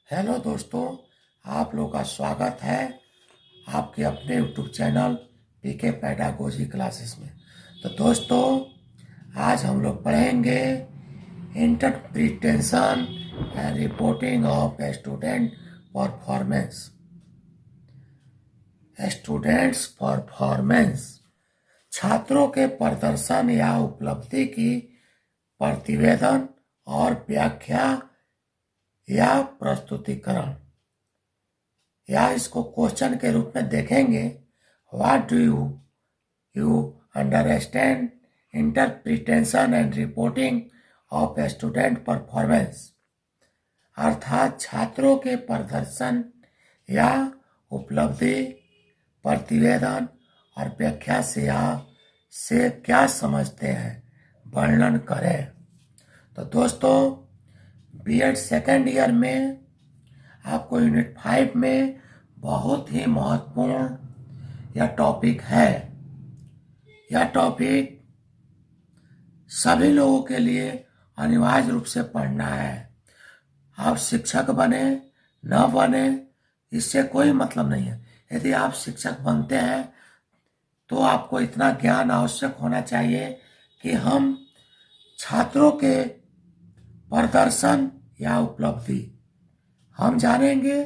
Hello दोस्तों, आप लोग का स्वागत है आपके अपने YouTube channel PK pedagogy classes में। तो दोस्तों, आज हम लोग पढ़ेंगे interpretation and reporting of student performance. Students performance छात्रों के प्रदर्शन या उपलब्धि की प्रतिवेदन और व्याख्या या प्रस्तुतिकरण, या इसको क्वेश्चन के रूप में देखेंगे। What do you understand interpretation and reporting of student performance, अर्थात छात्रों के प्रदर्शन या उपलब्धि, प्रतिवेदन और व्याख्या से क्या समझते हैं, वर्णन करें। तो दोस्तों, बीएड सेकेंड ईयर में आपको यूनिट 5 में बहुत ही महत्वपूर्ण यह टॉपिक है। यह टॉपिक सभी लोगों के लिए अनिवार्य रूप से पढ़ना है। आप शिक्षक बने न बने इससे कोई मतलब नहीं है। यदि आप शिक्षक बनते हैं तो आपको इतना ज्ञान आवश्यक होना चाहिए कि हम छात्रों के प्रदर्शन या उपलब्धि हम जानेंगे।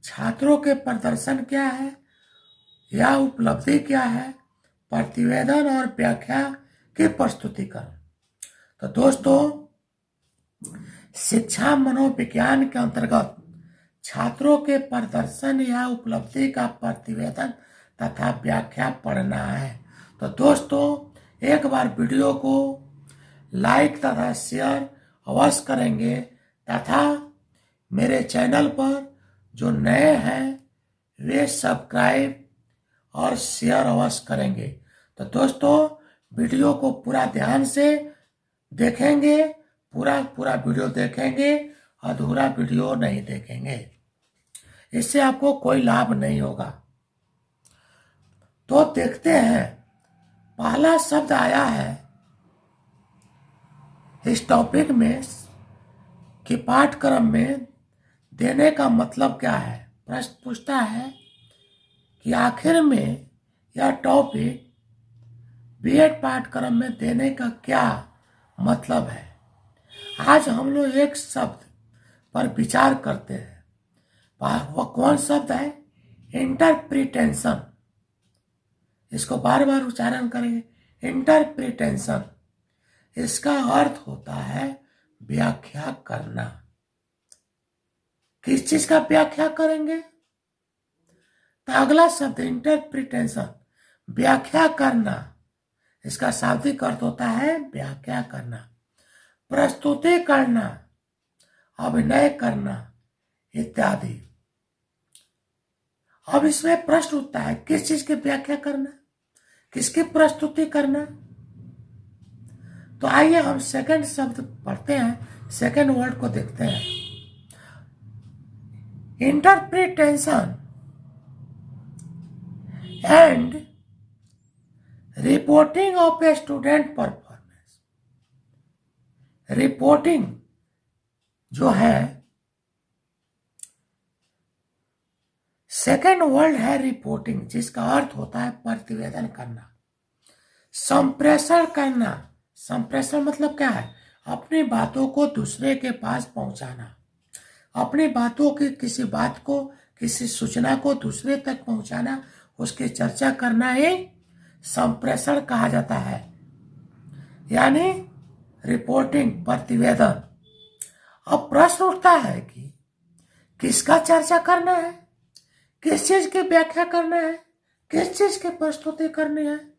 छात्रों के प्रदर्शन क्या है या उपलब्धि क्या है, प्रतिवेदन और व्याख्या के प्रस्तुतिकरण। तो दोस्तों, शिक्षा मनोविज्ञान के अंतर्गत छात्रों के प्रदर्शन या उपलब्धि का प्रतिवेदन तथा व्याख्या पढ़ना है। तो दोस्तों, एक बार वीडियो को लाइक तथा शेयर अवश्य करेंगे तथा मेरे चैनल पर जो नए हैं वे सब्सक्राइब और शेयर अवश्य करेंगे। तो दोस्तों, वीडियो को पूरा ध्यान से देखेंगे, पूरा वीडियो देखेंगे, अधूरा वीडियो नहीं देखेंगे, इससे आपको कोई लाभ नहीं होगा। तो देखते हैं, पहला शब्द आया है इस टॉपिक में कि पाठ्यक्रम में देने का मतलब क्या है। प्रश्न पूछता है कि आखिर में यह टॉपिक बीएड पाठ्यक्रम में देने का क्या मतलब है। आज हम लोग एक शब्द पर विचार करते हैं। वह कौन शब्द है? इंटरप्रिटेशन। इसको बार बार उच्चारण करेंगे, इंटरप्रिटेशन। इसका अर्थ होता है व्याख्या करना। किस चीज का व्याख्या करेंगे? तो अगला शब्द इंटरप्रिटेशन, व्याख्या करना। इसका शाब्दिक अर्थ होता है व्याख्या करना, प्रस्तुति करना, अभिनय करना इत्यादि। अब इसमें प्रश्न उठता है, किस चीज की व्याख्या करना, किसकी प्रस्तुति करना। तो आइए हम सेकंड शब्द पढ़ते हैं, सेकंड वर्ड को देखते हैं। Interpretation and reporting of a student performance. Reporting जो है, सेकंड वर्ड है रिपोर्टिंग, जिसका अर्थ होता है प्रतिवेदन करना, संप्रेषण करना। संप्रेषण मतलब क्या है? अपनी बातों को दूसरे के पास पहुंचाना, अपनी बातों की किसी बात को, किसी सूचना को दूसरे तक पहुंचाना, उसकी चर्चा करना ही संप्रेषण कहा जाता है, यानी रिपोर्टिंग, प्रतिवेदन। अब प्रश्न उठता है कि किसका चर्चा करना है, किस चीज की व्याख्या करना है, किस चीज की प्रस्तुति करनी है।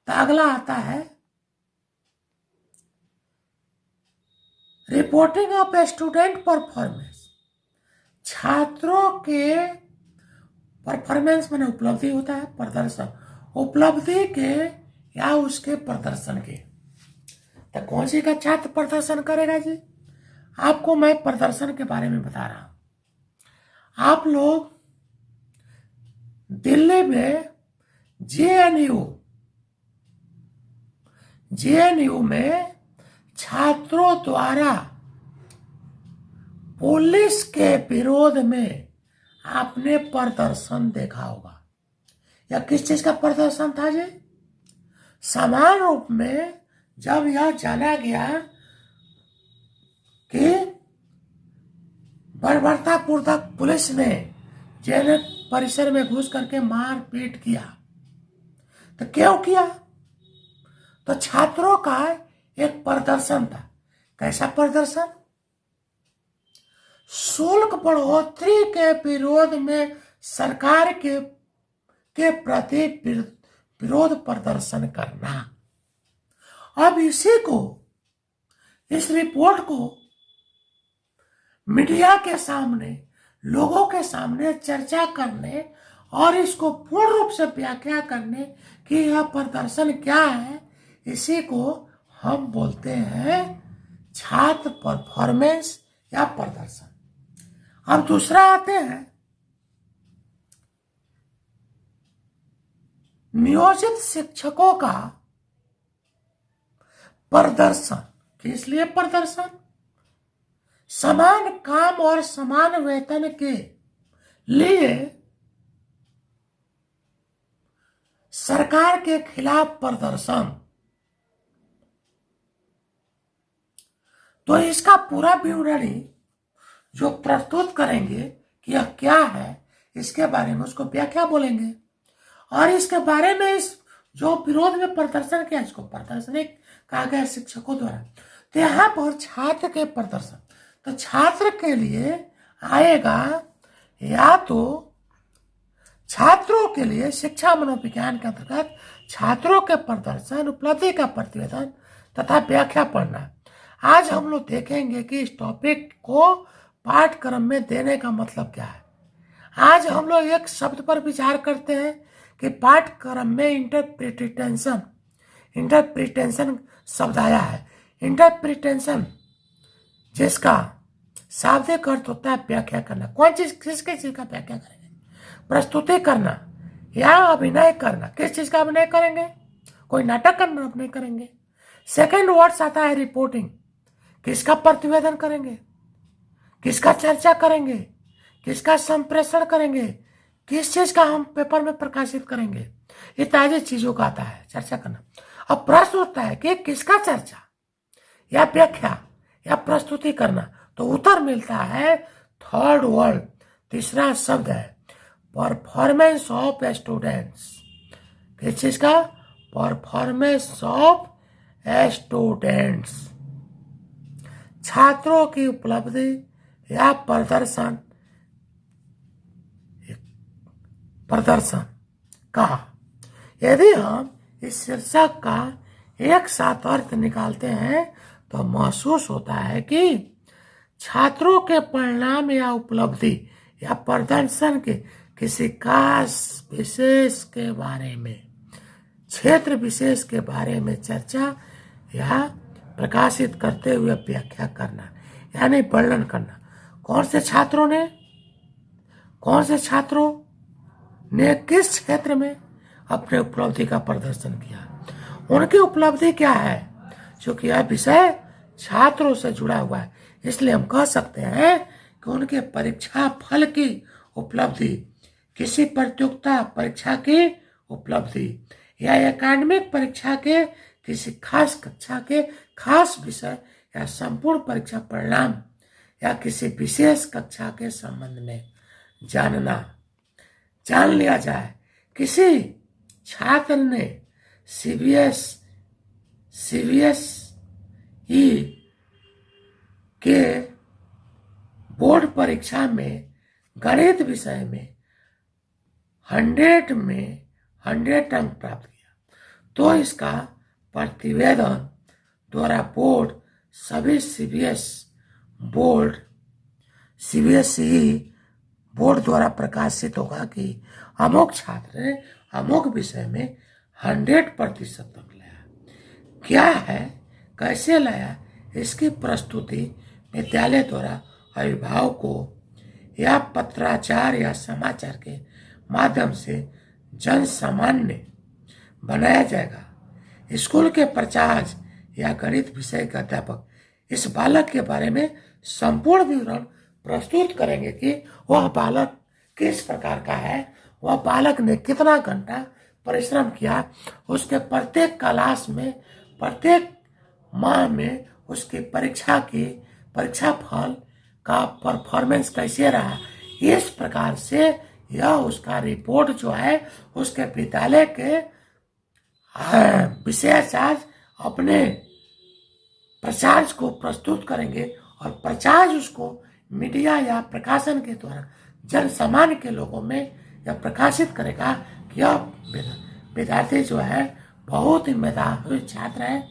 तो अगला आता है reporting of a student performance. छात्रों के परफॉर्मेंस माने उपलब्धि होता है, प्रदर्शन, उपलब्धि के या उसके प्रदर्शन के। तो कौन सी का छात्र प्रदर्शन करेगा जी? आपको मैं प्रदर्शन के बारे में बता रहा हूं। आप लोग दिल्ली में जेएनयू में छात्रों द्वारा पुलिस के विरोध में आपने प्रदर्शन देखा होगा। या किस चीज का प्रदर्शन था जी? समान रूप में जब यह जाना गया कि बर्बरतापूर्वक पुलिस ने जेल परिसर में घुस करके मारपीट किया, तो क्यों किया? तो छात्रों का एक प्रदर्शन था। कैसा प्रदर्शन? शुल्क बढ़ोतरी के विरोध में सरकार के प्रति विरोध प्रदर्शन करना। अब इसी को, इस रिपोर्ट को मीडिया के सामने, लोगों के सामने चर्चा करने और इसको पूर्ण रूप से व्याख्या करने कि यह प्रदर्शन क्या है, इसी को हम बोलते हैं छात्र परफॉर्मेंस या प्रदर्शन। अब दूसरा आते हैं नियोजित शिक्षकों का प्रदर्शन। किस लिए प्रदर्शन? समान काम और समान वेतन के लिए सरकार के खिलाफ प्रदर्शन। तो इसका पूरा विवरणी जो प्रस्तुत करेंगे कि यह क्या है, इसके बारे में उसको व्याख्या बोलेंगे। और इसके बारे में इस जो विरोध में प्रदर्शन किया, इसको प्रदर्शन कहा गया शिक्षकों द्वारा। तो यहाँ पर छात्र के प्रदर्शन, तो छात्र के लिए आएगा या तो छात्रों के लिए शिक्षा मनोविज्ञान के अंतर्गत छात्रों के प्रदर्शन, उपलब्धि का प्रतिवेदन तथा व्याख्या पढ़ना। आज हम लोग देखेंगे कि इस टॉपिक को पाठ्यक्रम में देने का मतलब क्या है। आज हम लोग एक शब्द पर विचार करते हैं कि पाठ्यक्रम में इंटरप्रिटेशन शब्द आया है। इंटरप्रिटेशन जिसका शाब्दिक अर्थ होता है व्याख्या करना। कौन चीज, किसके चीज का व्याख्या करेंगे? प्रस्तुति करना या अभिनय करना। किस चीज का अभिनय करेंगे? कोई नाटक करना अभिनय करेंगे। सेकंड वर्ड्स आता है रिपोर्टिंग। किसका प्रतिवेदन करेंगे? किसका चर्चा करेंगे? किसका संप्रेषण करेंगे? किस चीज का हम पेपर में प्रकाशित करेंगे? इत्यादि चीजों का आता है चर्चा करना। अब प्रश्न होता है कि किसका चर्चा या व्याख्या या प्रस्तुति करना, तो उत्तर मिलता है थर्ड वर्ड, तीसरा शब्द है परफॉर्मेंस ऑफ स्टूडेंट्स। किस चीज का? Performance of students. छात्रों की उपलब्धि या प्रदर्शन का यदि हम इस शीर्षक का एक साथ अर्थ निकालते हैं तो महसूस होता है कि छात्रों के परिणाम या उपलब्धि या प्रदर्शन के किसी खास विशेष के बारे में, क्षेत्र विशेष के बारे में चर्चा या प्रकाशित करते हुए व्याख्या करना, यानी वर्णन करना। कौन से छात्रों ने किस क्षेत्र में अपने उपलब्धि का प्रदर्शन किया, उनकी उपलब्धि क्या है। क्योंकि यह विषय छात्रों से जुड़ा हुआ है, इसलिए हम कह सकते हैं कि उनके परीक्षा फल की उपलब्धि, किसी प्रतियोगिता परीक्षा की उपलब्धि या एकेडमिक परीक्षा के किसी खास कक्षा के खास विषय या संपूर्ण परीक्षा परिणाम या किसी विशेष कक्षा के संबंध में जान लिया जाए। किसी छात्र ने सीबीएसई के बोर्ड परीक्षा में गणित विषय में 100 अंक प्राप्त किया, तो इसका प्रतिवेदन द्वारा बोर्ड सभी सीबीएसई बोर्ड द्वारा प्रकाशित होगा कि अमुक छात्र ने अमुक विषय में 100% अंक लाया। क्या है, कैसे लाया, इसकी प्रस्तुति विद्यालय द्वारा अभिभावकों या पत्राचार या समाचार के माध्यम से जन सामान्य बनाया जाएगा। स्कूल के प्राचार्य या गणित विषय के अध्यापक इस बालक के बारे में संपूर्ण विवरण प्रस्तुत करेंगे कि वह बालक किस प्रकार का है, वह बालक ने कितना घंटा परिश्रम किया, उसके प्रत्येक क्लास में प्रत्येक माह में उसकी परीक्षा फल का परफॉर्मेंस कैसे रहा। इस प्रकार से यह उसका रिपोर्ट जो है उसके विद्यालय के विषयाचार्य अपने प्रचार्य को प्रस्तुत करेंगे और प्रचार्य उसको मीडिया या प्रकाशन के द्वारा जन सामान्य के लोगों में यह प्रकाशित करेगा कि यह विद्यार्थी जो है बहुत ही मेधावी छात्र है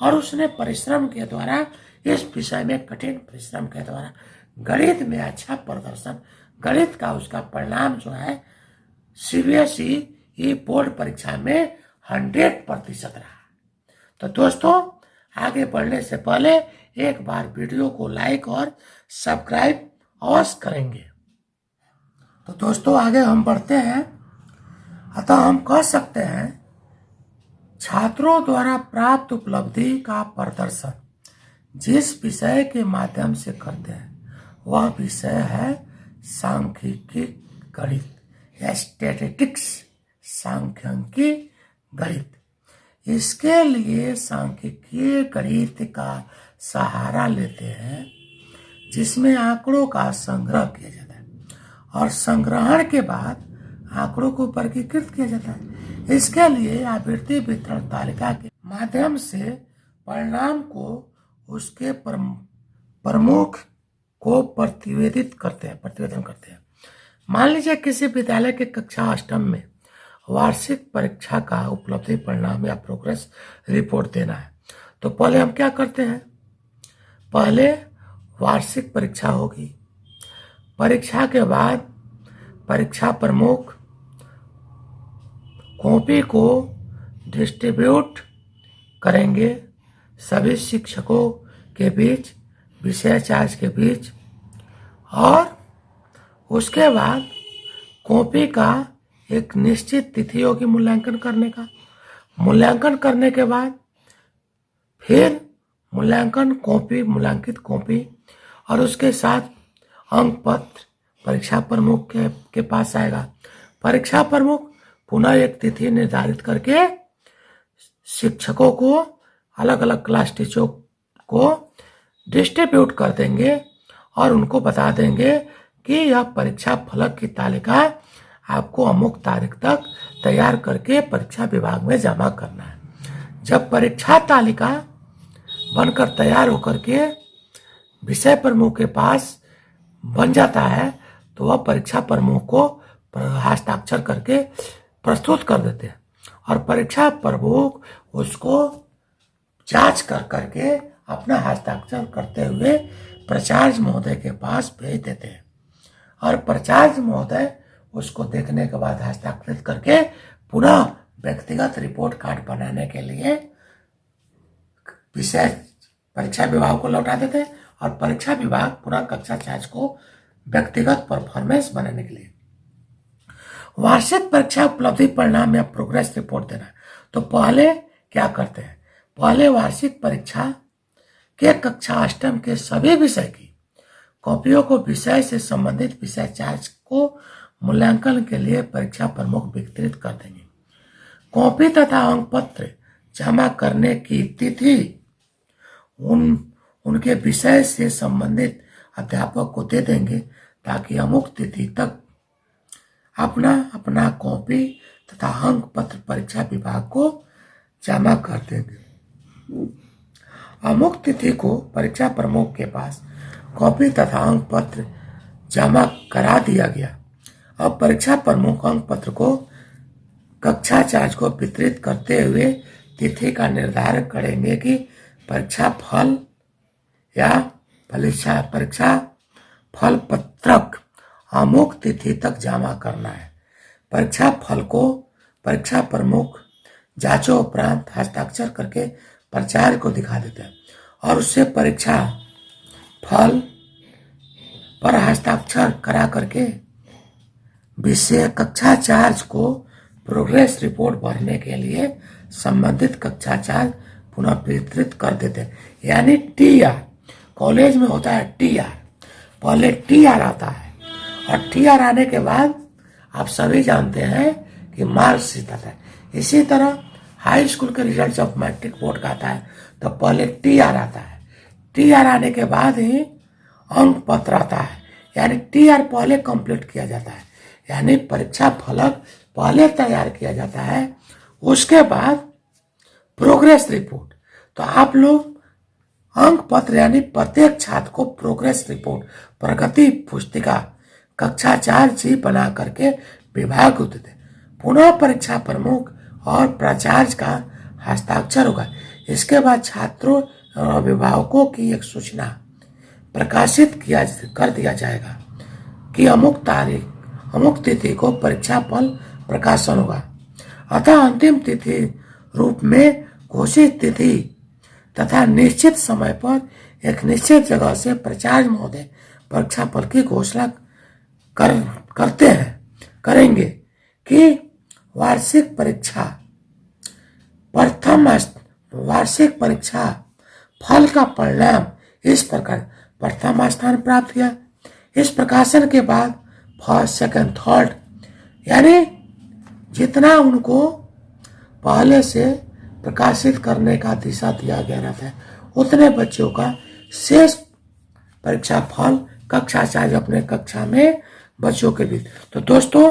और उसने परिश्रम के द्वारा इस विषय में कठिन परिश्रम के द्वारा गणित में अच्छा प्रदर्शन, गणित का उसका परिणाम जो है सीबीएसई बोर्ड परीक्षा में 100% रहा। तो दोस्तों, आगे बढ़ने से पहले एक बार वीडियो को लाइक और सब्सक्राइब अवश्य करेंगे। तो दोस्तों, आगे हम बढ़ते हैं। अतः हम कह सकते हैं छात्रों द्वारा प्राप्त उपलब्धि का प्रदर्शन जिस विषय के माध्यम से करते हैं वह विषय है सांख्यिकी गणित या स्टैटिस्टिक्स, सांख्यिकी गणित। इसके लिए सांख्यिकीय गणित का सहारा लेते हैं जिसमें आंकड़ों का संग्रह किया जाता है और संग्रहण के बाद आंकड़ों को वर्गीकृत किया जाता है। इसके लिए आवृत्ति वितरण तालिका के माध्यम से परिणाम को उसके प्रमुख को प्रतिवेदन करते हैं। मान लीजिए किसी विद्यालय के कक्षा 8 में वार्षिक परीक्षा का उपलब्धि परिणाम या प्रोग्रेस रिपोर्ट देना है, तो पहले हम क्या करते हैं, पहले वार्षिक परीक्षा होगी। परीक्षा के बाद परीक्षा प्रमुख कॉपी को डिस्ट्रीब्यूट करेंगे सभी शिक्षकों के बीच, विषयाचार्य के बीच, और उसके बाद कॉपी का एक निश्चित तिथि होगी मूल्यांकन करने का। मूल्यांकन करने के बाद फिर मूल्यांकित कॉपी और उसके साथ अंक पत्र परीक्षा प्रमुख के पास आएगा। परीक्षा प्रमुख पुनः एक तिथि निर्धारित करके शिक्षकों को, अलग अलग क्लास टीचरों को डिस्ट्रीब्यूट कर देंगे और उनको बता देंगे कि यह परीक्षा फलक की तालिका आपको अमुक तारीख तक तैयार करके परीक्षा विभाग में जमा करना है। जब परीक्षा तालिका बनकर तैयार होकर के विषय प्रमुख के पास बन जाता है तो वह परीक्षा प्रमुख को हस्ताक्षर करके प्रस्तुत कर देते हैं और परीक्षा प्रमुख उसको जांच करके अपना हस्ताक्षर करते हुए प्राचार्य महोदय के पास भेज देते हैं और प्राचार्य महोदय उसको देखने के बाद हस्ताक्षरित करके पुनः व्यक्तिगत रिपोर्ट कार्ड बनाने के लिए विषय परीक्षा विभाग को लौटा देते हैं और परीक्षा विभाग पुनः कक्षा 4 को व्यक्तिगत परफॉर्मेंस बनाने के लिए वार्षिक परीक्षा उपलब्धि परिणाम या प्रोग्रेस रिपोर्ट देना। तो पहले क्या करते हैं, पहले वार्षिक परीक्षा के कक्षा 8 के सभी विषय की कॉपियों को विषय से संबंधित विषयाचार्य को मूल्यांकन के लिए परीक्षा प्रमुख वितरित कर देंगे। कॉपी तथा अंक पत्र जमा करने की तिथि उनके विषय से संबंधित अध्यापक को दे देंगे ताकि अमुक तिथि तक अपना कॉपी तथा अंक पत्र परीक्षा विभाग को जमा कर देंगे। अमुक तिथि को परीक्षा प्रमुख के पास कॉपी तथा अंक पत्र जमा करा दिया गया। अब परीक्षा प्रमुख अंक पत्र को कक्षा 4 को वितरित करते हुए तिथि का निर्धारण करेंगे कि परीक्षा फल या परीक्षा फल पत्रक अमुक तिथि तक जमा करना है। परीक्षा फल को परीक्षा प्रमुख जांचों उपरांत हस्ताक्षर करके प्राचार्य को दिखा देते हैं और उससे परीक्षा फल पर हस्ताक्षर करा करके विषय कक्षा 4 को प्रोग्रेस रिपोर्ट भरने के लिए संबंधित कक्षा 4 पुनः वितरित कर देते हैं। यानी टीआर, कॉलेज में होता है टीआर, पहले टी आर आता है, और टी आर आने के बाद आप सभी जानते हैं कि मार्कशीट आता है। इसी तरह हाई स्कूल के रिजल्ट जब मैट्रिक बोर्ड का आता है तो पहले टी आर आता है, टी आर आने के बाद ही अंक पत्र आता है, यानी टी आर पहले कंप्लीट किया जाता है, यानी परीक्षा फलक पहले तैयार किया जाता है, उसके बाद प्रोग्रेस रिपोर्ट। तो आप लोग अंक पत्र यानी प्रत्येक छात्र को प्रोग्रेस रिपोर्ट प्रगति पुस्तिका कक्षा 4 बना करके विभाग को देते। पुनः परीक्षा प्रमुख और प्राचार्य का हस्ताक्षर होगा। इसके बाद छात्रों और अभिभावकों की एक सूचना प्रकाशित कर दिया जाएगा कि अमुक तारीख अमुक तिथि को परीक्षा फल प्रकाशन होगा। अतः अंतिम तिथि रूप में घोषित तिथि तथा निश्चित समय पर एक निश्चित जगह से प्राचार्य महोदय परीक्षा फल की घोषणा करेंगे कि वार्षिक परीक्षा फल का परिणाम इस प्रकार प्रथम स्थान प्राप्त किया। इस प्रकाशन के बाद फर्स्ट सेकंड थर्ड यानी जितना उनको पहले से प्रकाशित करने का दिशा दिया गया रहता है उतने बच्चों का शेष परीक्षा फल कक्षा 4 अपने कक्षा में बच्चों के बीच। तो दोस्तों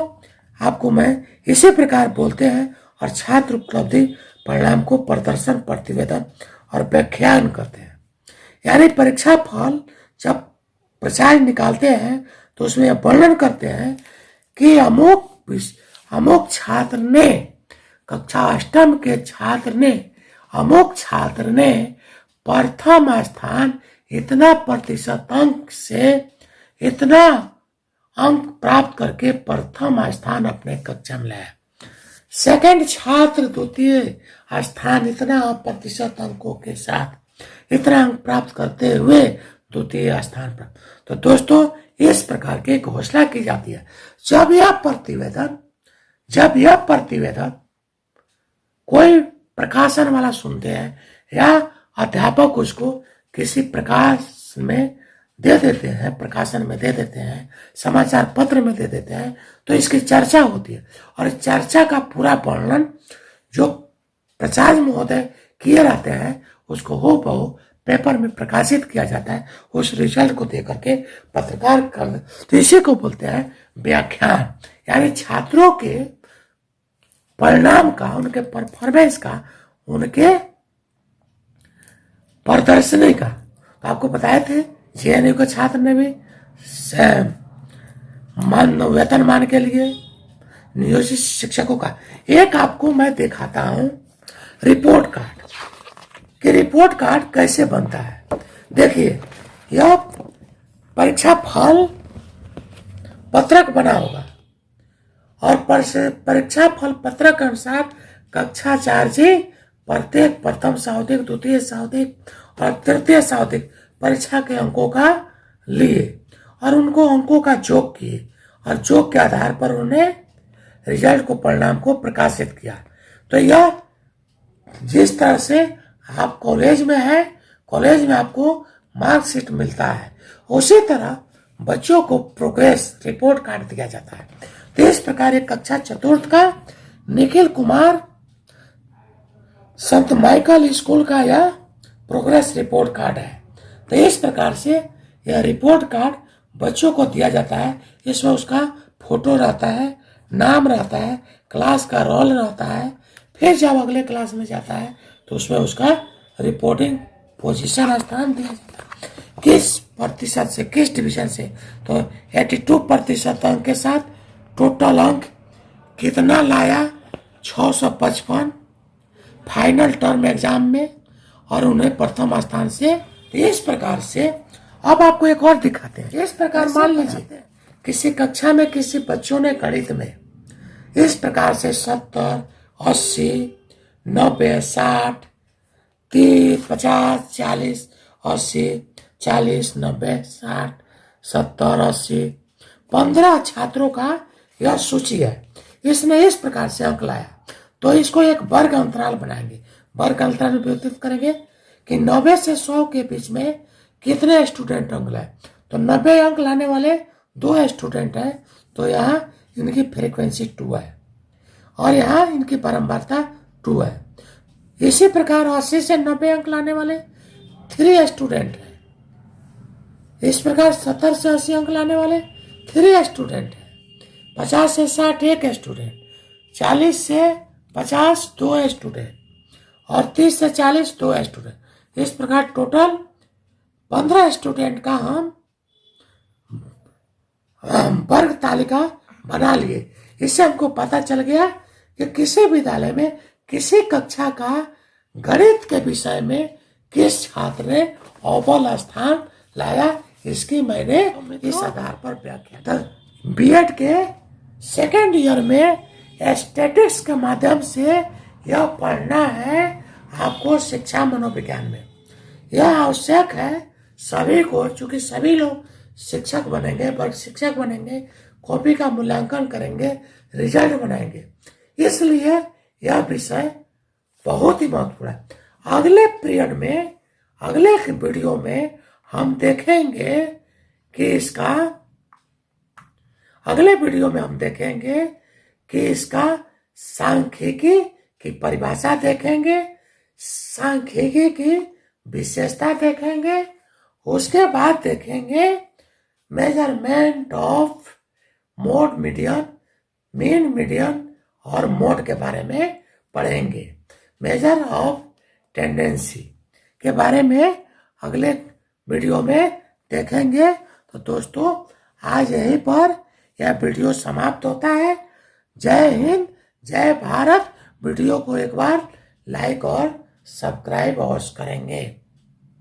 आपको मैं इसी प्रकार बोलते हैं और छात्र उपलब्धि परिणाम को प्रदर्शन प्रतिवेदन और व्याख्यान करते हैं। यानी परीक्षा फल जब प्राचार्य निकालते हैं तो उसमें वर्णन करते हैं कि अमुक छात्र ने कक्षा 8 के अमुक छात्र ने प्रथम स्थान इतना प्रतिशत अंक से इतना अंक प्राप्त करके प्रथम स्थान अपने कक्षा में लाया। सेकंड छात्र द्वितीय स्थान इतना प्रतिशत अंकों के साथ इतना अंक प्राप्त करते हुए द्वितीय स्थान पर। तो दोस्तों इस प्रकार की घोषणा की जाती है। जब यह प्रतिवेदन कोई प्रकाशन वाला सुनते हैं या अध्यापक उसको किसी प्रकाश में दे देते हैं, प्रकाशन में दे देते हैं, समाचार पत्र में दे देते हैं, तो इसकी चर्चा होती है और चर्चा का पूरा वर्णन जो प्राचार्य महोदय किए रहते हैं उसको हूबहू पेपर में प्रकाशित किया जाता है उस रिजल्ट को देकर के पत्रकार कर। तो इसी को बोलते हैं व्याख्यान, यानी छात्रों के परिणाम का, उनके परफॉर्मेंस का, उनके प्रदर्शनी का। तो आपको बताए थे जेएनयू के छात्र ने भी वेतनमान के लिए नियोजित शिक्षकों का एक आपको मैं दिखाता हूं रिपोर्ट कार्ड कि रिपोर्ट कार्ड कैसे बनता है। देखिए यह परीक्षा फल पत्रक बना होगा और परीक्षा फल पत्रक के अनुसार कक्षा 4 प्रत्येक प्रथम सावधिक, द्वितीय सावधिक और तृतीय सावधिक परीक्षा के अंकों का लिए और उनको अंकों का जोग किए और जोग के आधार पर उन्हें रिजल्ट को, परिणाम को प्रकाशित किया। तो यह जिस तरह से आप कॉलेज में हैं, कॉलेज में आपको मार्कशीट मिलता है, उसी तरह बच्चों को प्रोग्रेस रिपोर्ट कार्ड दिया जाता है। तो इस प्रकार एक कक्षा 4 का निखिल कुमार संत माइकल स्कूल का यह प्रोग्रेस रिपोर्ट कार्ड है। तो इस प्रकार से यह रिपोर्ट कार्ड बच्चों को दिया जाता है। इसमें उसका फोटो रहता है, नाम रहता है, क्लास का रोल रहता है, फिर जब अगले क्लास में जाता है तो उसमें उसका रिपोर्टिंग पोजीशन स्थान दिया जाता है, किस प्रतिशत से, किस डिवीजन से। तो 82% अंक के साथ टोटल अंक कितना लाया, 655 फाइनल टर्म एग्जाम में, और उन्हें प्रथम स्थान से। इस प्रकार से अब आपको एक और दिखाते हैं। इस प्रकार मान लीजिए किसी कक्षा में किसी बच्चों ने गणित में इस प्रकार से 70, 80, 90, 60, 30, 50, 40, 80, 40, 90, 60, 70, 80, 15 छात्रों का यह सूची है। इसने इस प्रकार से अंक लाया तो इसको एक वर्ग अंतराल बनाएंगे। वर्ग अंतराल में वितरित करेंगे कि 90 से 100 के बीच में कितने स्टूडेंट अंक लाए। तो 90 अंक लाने वाले 2 स्टूडेंट हैं, तो यहाँ इनकी फ्रीक्वेंसी 2 है और यहाँ इनकी बारंबारता 2 है। इसी प्रकार 80 से 90 अंक लाने वाले 3 स्टूडेंट हैं। इस प्रकार 70 से 80 अंक लाने वाले 3 स्टूडेंट हैं। 50 से 60 1 स्टूडेंट, 40 से 50 2 स्टूडेंट और 30 से 40 2 स्टूडेंट। इस प्रकार टोटल 15 स्टूडेंट का हम वर्ग तालिका बना लिए। इससे हमको पता चल गया कि किसी विद्यालय में किसी कक्षा का गणित के विषय में किस छात्र ने अव्वल स्थान लाया, इसकी मैंने इस आधार पर व्याख्या। बीएड के सेकेंड ईयर में स्टैटिस्टिक्स के माध्यम से यह पढ़ना है आपको शिक्षा मनोविज्ञान में। यह आवश्यक है सभी को, चूंकि सभी लोग शिक्षक बनेंगे, वर्ग शिक्षक बनेंगे, कॉपी का मूल्यांकन करेंगे, रिजल्ट बनाएंगे, इसलिए यह विषय बहुत ही महत्वपूर्ण है। अगले पीरियड में, अगले वीडियो में हम देखेंगे कि इसका, अगले वीडियो में हम देखेंगे कि इसका सांख्यिकी की परिभाषा देखेंगे, सांख्यिकी की विशेषता देखेंगे, उसके बाद देखेंगे measurement of mode median, mean median और मोड के बारे में पढ़ेंगे। मेजर ऑफ टेंडेंसी के बारे में अगले वीडियो में देखेंगे। तो दोस्तों आज यहीं पर यह वीडियो समाप्त होता है। जय हिंद, जय भारत। वीडियो को एक बार लाइक और सब्सक्राइब अवश्य करेंगे।